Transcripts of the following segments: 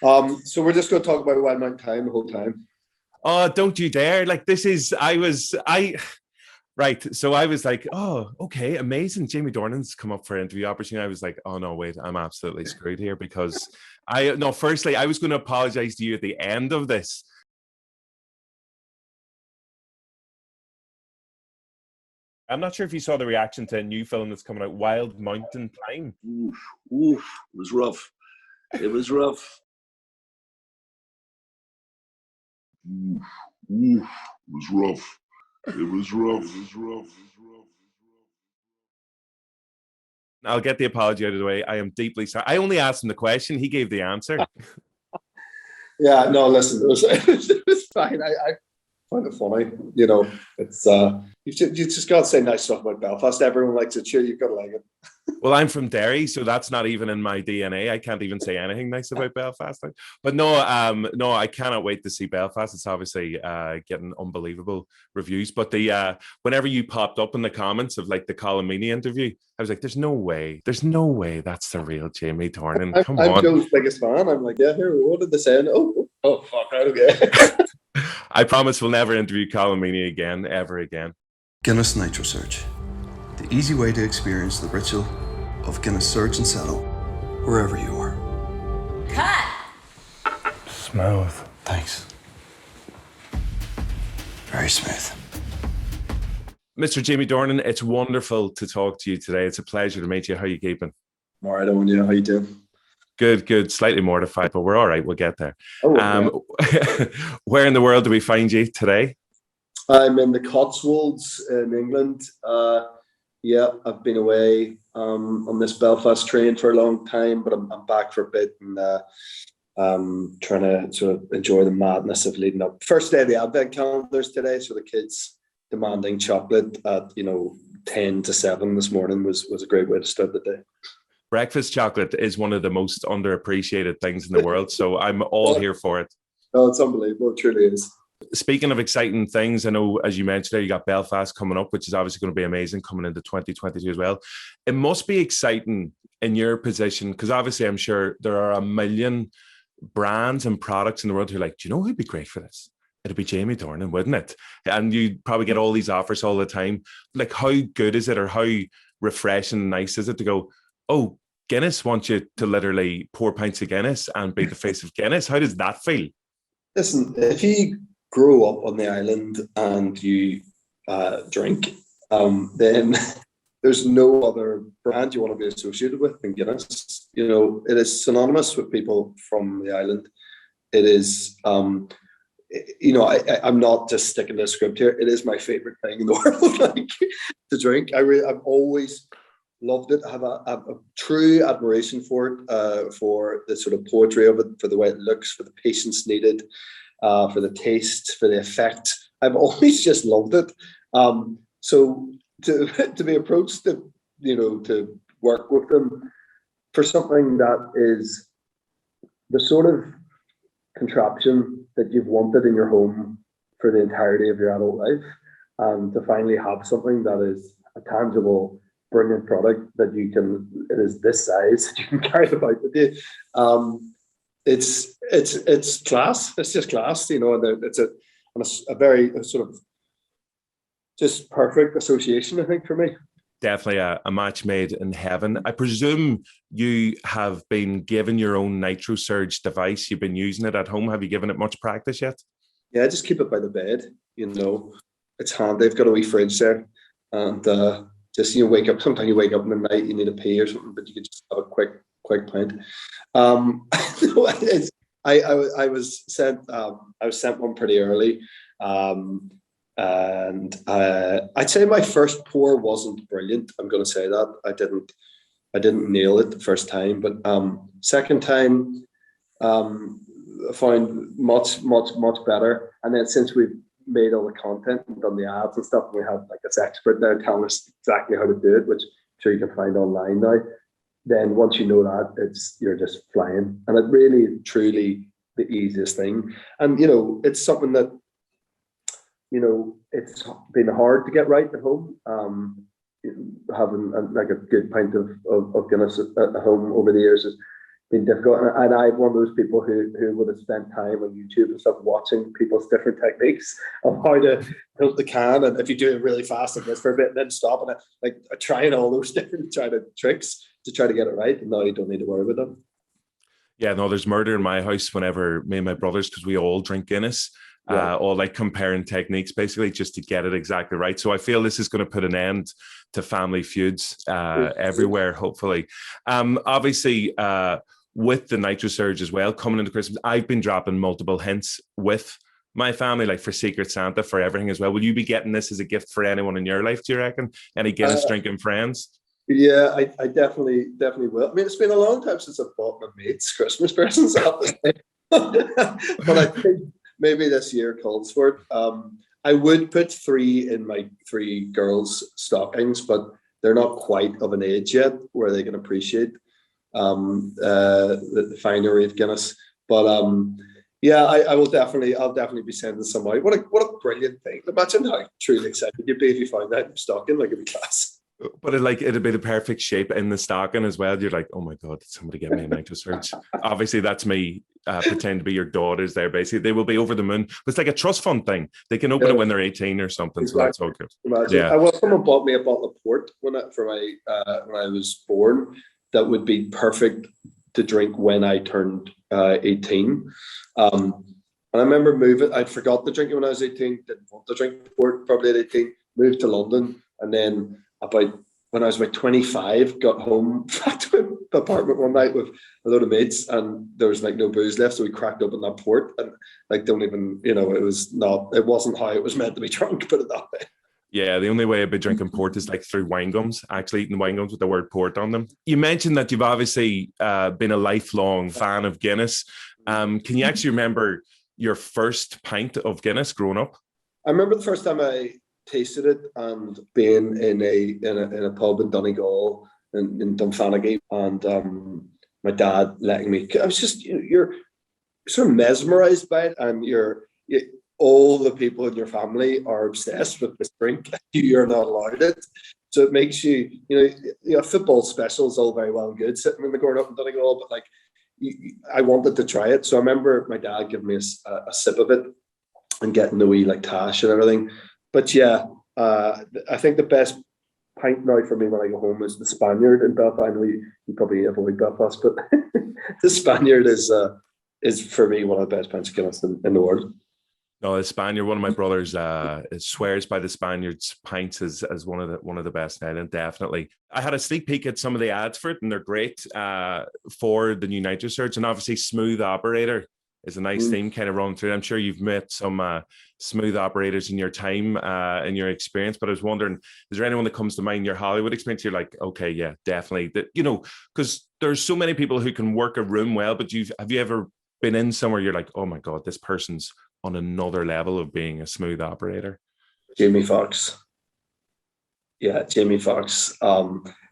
So we're just going to talk about Wild Mountain Time the whole time. Oh, don't you dare. Like right. So I was like, oh, okay, amazing. Jamie Dornan's come up for an interview opportunity. I was like, oh no, wait, I'm absolutely screwed here because firstly, I was going to apologize to you at the end of this. I'm not sure if you saw the reaction to a new film that's coming out, Wild Mountain Time. Oof, it was rough. It was rough. Oof, it was rough. It was rough. I'll get the apology out of the way. I am deeply sorry. I only asked him the question. He gave the answer. Yeah, no, listen, it was fine. I find it funny. You know, it's you just got to say nice stuff about Belfast. Everyone likes it. Sure, you've got to like it. Well, I'm from Derry, so that's not even in my DNA. I can't even say anything nice about Belfast. But no, I cannot wait to see Belfast. It's obviously getting unbelievable reviews. But whenever you popped up in the comments of like the Colin Meaney interview, I was like, "There's no way that's the real Jamie Dornan." Come on, I'm Joe's biggest fan. I'm like, yeah, here, what did they say? Oh, fuck, right, okay. I promise we'll never interview Colin Meaney again, ever again. Guinness NitroSurge, the easy way to experience the ritual of Guinness Surge and Settle wherever you are. Cut! Smooth. Thanks. Very smooth. Mr. Jamie Dornan, it's wonderful to talk to you today. It's a pleasure to meet you. How are you keeping? All right, Owen, how you doing? Good. Slightly mortified, but we're all right. We'll get there. Oh, okay. Where in the world do we find you today? I'm in the Cotswolds in England. Yeah, I've been away on this Belfast train for a long time, but I'm back for a bit and trying to sort of enjoy the madness of leading up. First day of the Advent calendars today, so the kids demanding chocolate at 10 to 7 this morning was a great way to start the day. Breakfast chocolate is one of the most underappreciated things in the world, so I'm all here for it. Oh, it's unbelievable. It truly is. Speaking of exciting things, I know, as you mentioned there, you got Belfast coming up, which is obviously going to be amazing coming into 2022 as well. It must be exciting in your position, because obviously I'm sure there are a million brands and products in the world who are like, do you know who'd be great for this? It'd be Jamie Dornan, wouldn't it? And you probably get all these offers all the time. Like, how good is it, or how refreshing and nice is it to go, oh, Guinness wants you to literally pour pints of Guinness and be the face of Guinness? How does that feel? Listen, if you grow up on the island and you drink, then there's no other brand you want to be associated with than Guinness. It is synonymous with people from the island. It is, I'm not just sticking to the script here. It is my favorite thing in the world, to drink. I've always loved it. I have a true admiration for it, for the sort of poetry of it, for the way it looks, for the patience needed, for the taste, for the effect. I've always just loved it. So to be approached to work with them for something that is the sort of contraption that you've wanted in your home for the entirety of your adult life, and to finally have something that is a tangible, brilliant product that it is this size that you can carry about with you. It's class. It's just class, it's a very sort of just perfect association, I think, for me. Definitely a match made in heaven. I presume you have been given your own NitroSurge device. You've been using it at home. Have you given it much practice yet? Yeah, I just keep it by the bed. It's handy. I've got a wee fridge there, and just wake up. Sometimes you wake up in the night, you need a pee or something, but you can just have a quick pint. I was sent one pretty early, and I'd say my first pour wasn't brilliant. I'm going to say that I didn't nail it the first time, but second time I found much better. And then since we've made all the content and done the ads and stuff, we have like this expert there telling us exactly how to do it, which I'm sure you can find online now. Then once you know that, you're just flying, and it really truly the easiest thing. And it's something that it's been hard to get right at home. Having like a good pint of Guinness at home over the years been difficult. And I'm one of those people who would have spent time on YouTube and stuff watching people's different techniques of how to tilt the can. And if you do it really fast and this for a bit and then stop, and like trying all those different tricks to try to get it right. And now you don't need to worry about them. Yeah, no, there's murder in my house whenever me and my brothers, because we all drink Guinness, all like comparing techniques basically just to get it exactly right. So I feel this is going to put an end to family feuds everywhere, hopefully. Obviously, with the NitroSurge as well, coming into Christmas, I've been dropping multiple hints with my family, like for Secret Santa, for everything as well. Will you be getting this as a gift for anyone in your life, do you reckon? Any Guinness drinking friends? Yeah, I definitely will. I mean, it's been a long time since I've bought my mates Christmas presents, but I think maybe this year calls for it. I would put 3 in my 3 girls' stockings, but they're not quite of an age yet where they can appreciate the finery of Guinness. But yeah, I'll definitely be sending some out. What a brilliant thing! Imagine how truly excited you'd be if you found that in your stocking, like it'd be class. But it'd be the perfect shape in the stocking as well. You're like, oh my God, did somebody get me a NitroSurge? Obviously, that's me pretend to be your daughters there, basically. They will be over the moon. But it's like a trust fund thing. They can open it when they're 18 or something. Exactly. So that's all good. Yeah. Well, someone bought me a bottle of port when I was born that would be perfect to drink when I turned 18. And I remember moving. I'd forgot to drink it when I was 18. Didn't want to drink port probably at 18. Moved to London, and then when I was about 25, got home back to my apartment one night with a load of mates, and there was like no booze left, so we cracked open that port, and like don't even, it wasn't how it was meant to be drunk, put it that way. Yeah, the only way I'd be drinking port is like through wine gums, actually eating wine gums with the word port on them. You mentioned that you've obviously been a lifelong fan of Guinness. Can you actually remember your first pint of Guinness growing up? I remember the first time I tasted it and being in a pub in Donegal in Dunfanaghy, and my dad letting me. I was just you're sort of mesmerized by it, and all the people in your family are obsessed with this drink. You're not allowed it, so it makes you football specials all very well and good sitting in the corner up in Donegal, but like I wanted to try it, so I remember my dad giving me a sip of it and getting the wee like tash and everything. But yeah, I think the best pint now for me when I go home is the Spaniard in Belfast. I know you probably avoid Belfast, but the Spaniard is for me one of the best pints of Guinness in the world. No, the Spaniard. One of my brothers swears by the Spaniard's pints as one of the best in Ireland. Definitely. I had a sneak peek at some of the ads for it, and they're great for the new NitroSurge, and obviously Smooth Operator is a nice theme kind of running through. I'm sure you've met some smooth operators in your time, in your experience, but I was wondering, is there anyone that comes to mind, your Hollywood experience? You're like, okay, yeah, definitely. That, because there's so many people who can work a room well, but have you ever been in somewhere you're like, oh my God, this person's on another level of being a smooth operator? Jamie Foxx. Yeah, Jamie Foxx.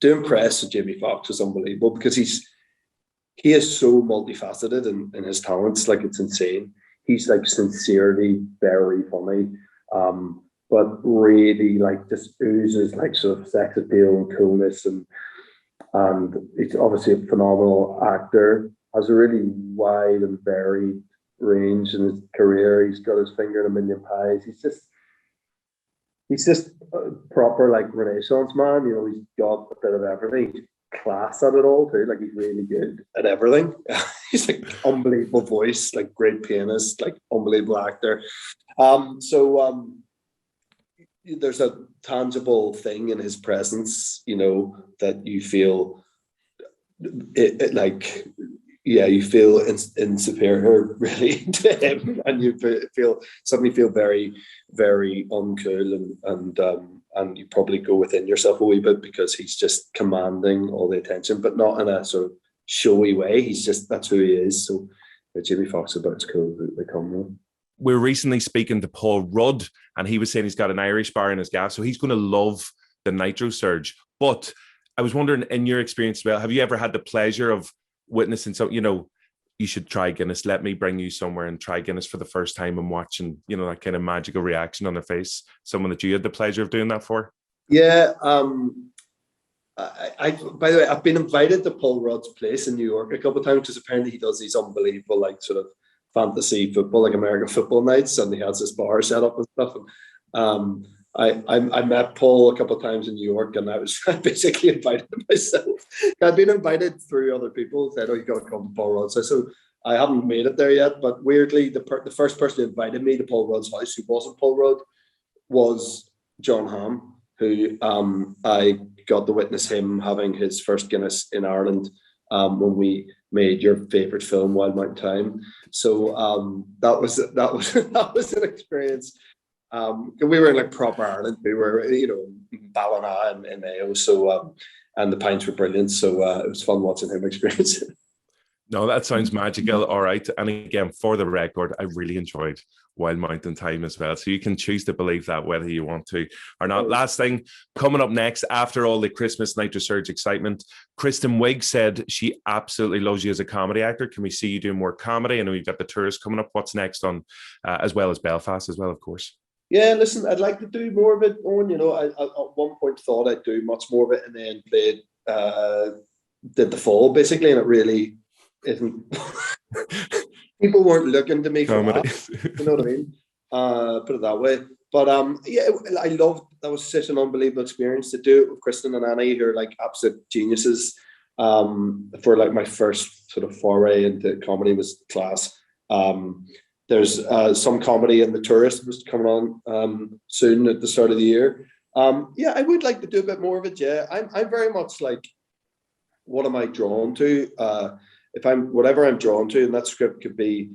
Doing press with Jamie Foxx was unbelievable because he is so multifaceted in his talents, like it's insane. He's like sincerely very funny, but really like just oozes like sort of sex appeal and coolness, and he's obviously a phenomenal actor. Has a really wide and varied range in his career. He's got his finger in a million pies. He's just a proper like Renaissance man. He's got a bit of everything. He's class at it all too. Like he's really good at everything. He's like unbelievable voice, like great pianist, like unbelievable actor. So there's a tangible thing in his presence, that you feel you feel in superior really to him, and you suddenly feel very, very uncool, and you probably go within yourself a wee bit because he's just commanding all the attention, but not in a sort of showy way. That's who he is. So Jamie Foxx is about as cool as they come with. We were recently speaking to Paul Rudd, and he was saying he's got an Irish bar in his gaff, so he's going to love the NitroSurge. But I was wondering, in your experience as well, have you ever had the pleasure of witnessing you should try Guinness, let me bring you somewhere and try Guinness for the first time, and watching that kind of magical reaction on their face, someone that you had the pleasure of doing that for? Yeah, By the way, I've been invited to Paul Rudd's place in New York a couple of times because apparently he does these unbelievable, like, sort of fantasy football, like American football nights, and he has this bar set up and stuff. And I met Paul a couple of times in New York, and I was basically invited myself. I'd been invited through other people, said, "Oh, you got to come to Paul Rudd's." So I haven't made it there yet, but weirdly, the first person who invited me to Paul Rudd's house, who wasn't Paul Rudd, was John Hamm, who I got to witness him having his first Guinness in Ireland when we made your favorite film, Wild Mountain Thyme. So that was an experience. We were in like proper Ireland. We were, Ballina and Mayo. So and the pints were brilliant. So it was fun watching him experience it. No, that sounds magical. All right. And again, for the record, I really enjoyed Wild Mountain Thyme as well. So you can choose to believe that whether you want to or not. Last thing, coming up next, after all the Christmas NitroSurge excitement, Kristen Wiig said she absolutely loves you as a comedy actor. Can we see you do more comedy? I know you've got the tours coming up. What's next on, as well as Belfast as well, of course? Yeah, listen, I'd like to do more of it, Owen. I at one point thought I'd do much more of it, and then did the fall basically, and it really isn't. People weren't looking to me for that. You know what I mean? Put it that way. But yeah, I loved. That was such an unbelievable experience to do it with Kristen and Annie, who are like absolute geniuses. For like my first sort of foray into comedy was class. There's some comedy in The Tourist was coming on soon at the start of the year. Yeah, I would like to do a bit more of it. Yeah, I'm very much like, what am I drawn to? Whatever I'm drawn to, and that script could be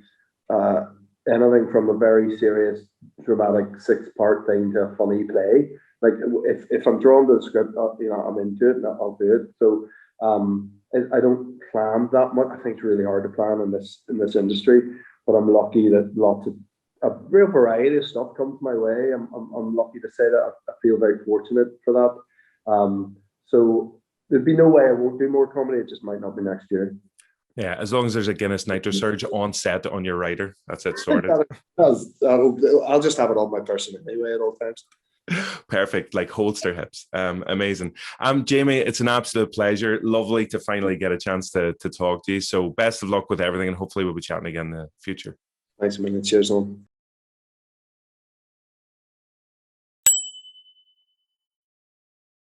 anything from a very serious, dramatic 6-part thing to a funny play. Like if I'm drawn to the script, I'm into it and I'll do it. So I don't plan that much. I think it's really hard to plan in this industry, but I'm lucky that lots of a real variety of stuff comes my way. I'm lucky to say that. I feel very fortunate for that. So there'd be no way I won't do more comedy. It just might not be next year. Yeah, as long as there's a Guinness NitroSurge on set on your rider, that's it sorted. I'll just have it on my person anyway at all times. Perfect, like holster hips. Amazing. Jamie, it's an absolute pleasure. Lovely to finally get a chance to talk to you. So best of luck with everything, and hopefully we'll be chatting again in the future. Thanks a million. Cheers on.